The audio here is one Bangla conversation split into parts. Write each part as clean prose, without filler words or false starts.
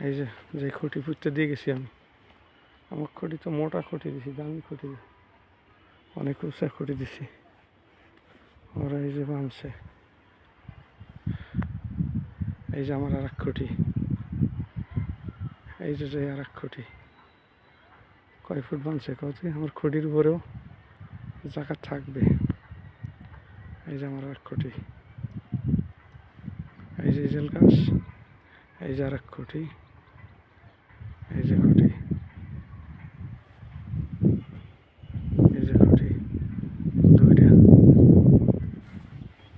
এই যে যে খুঁটি পুঁততে দিয়ে গেছি আমি, আমার খুঁটি তো মোটা খুঁটি দিছি, দামি খুঁটি দিছি, অনেক উঁচা খুঁটি দিছি। ওরা এই যে বানছে, এই যে আমার আর এক খুঁটি, এই যে যে আর এক খুঁটি। কয় ফুট বানছে কত? আমার খুঁটির উপরেও জায়গা থাকবে। এই যে আমার আর এক খুঁটি, এই যে ইজেল গাছ, এই যে আর এক খুঁটি, এই যে খুঁটি, এই যে খুঁটি দুইটা।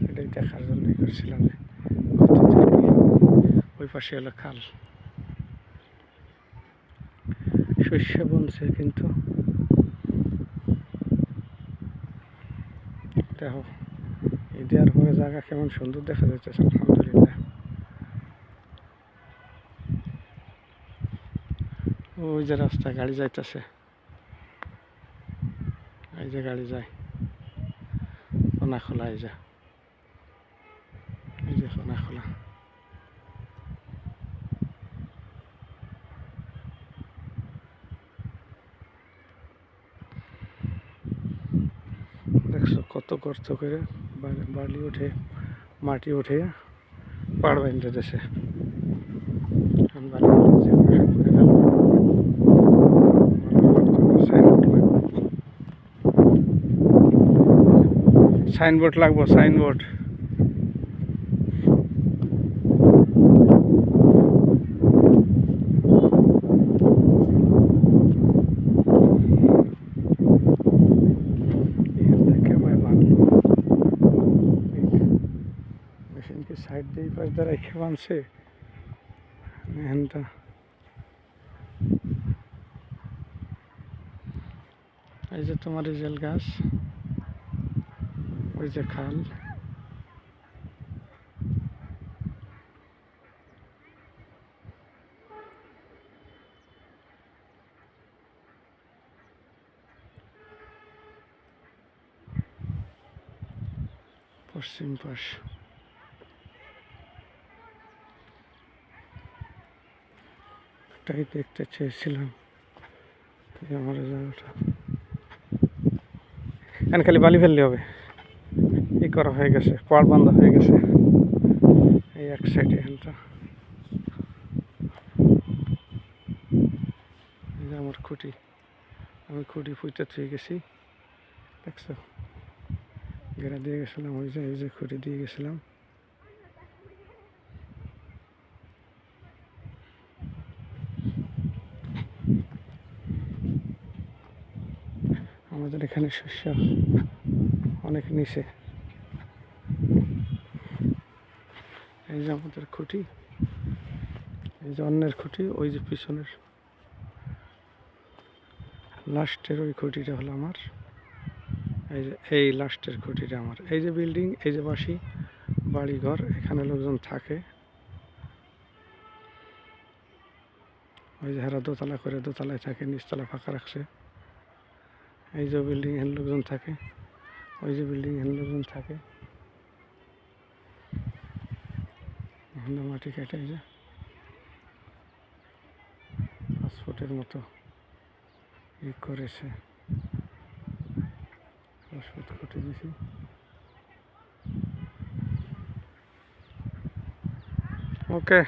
এটাই দেখার জন্যই করছিলাম যে কত দূর কি। ওই পাশে হলো খাল। শস্য বনছে কিন্তু দেখো এই দেওয়ার পরে জায়গা কেমন সুন্দর দেখা যাচ্ছে, আলহামদুলিল্লাহ। ওই যে রাস্তা গাড়ি যাইতেছে, এই যে গাড়ি যায় কোনা খোলা, এই যে কোনা খোলা। দেখছো কত গর্ত করে বালি উঠে মাটি উঠে পাড় বাইন্ধে দেশে সাইনবোর্ড লাগবো, সাইনবোর্ড। মেশিনকে সাইড দিয়ে পাশ দিয়ে রেখে বানছে এখানটা। এই যে তোমার রিজেল গাছ, ওই যে খাল, পশ্চিম পাশ। এটাই দেখতে চেয়েছিলাম আমার জায়গাটা। এখানে খালি বালি ফেললে হবে, ই করা হয়ে গেছে, পাড় বান্ধা হয়ে গেছে এই এক সাইডে। এখানটা আমার খুঁটি, আমি খুঁটি ফুটে থুয়ে গেছি, দেখছো ঘেরা দিয়ে গেছিলাম। ওই যে এই যে খুঁটি দিয়ে গেছিলাম। আমাদের এখানে শস্য অনেক নিচে। এই যে আমাদের খুঁটি, এই যে অন্যের খুঁটি, ওই যে পিছনের লাস্টের ওই খুঁটিটা হলো আমার। এই যে এই লাস্টের খুঁটিটা আমার। এই যে বিল্ডিং, এই যে বাসি বাড়ি ঘর, এখানে লোকজন থাকে। ওই যে হারা দোতলা করে দোতলায় থাকে, নিচতলা ফাঁকা রাখছে। এই যে বিল্ডিং এর লোকজন থাকে, ওই যে বিল্ডিং এর লোকজন থাকে। মাটি কেটে এই যে 5 ফুটের মতো ই করেছে, 10 ফুট খুঁটি দিছি। ওকে।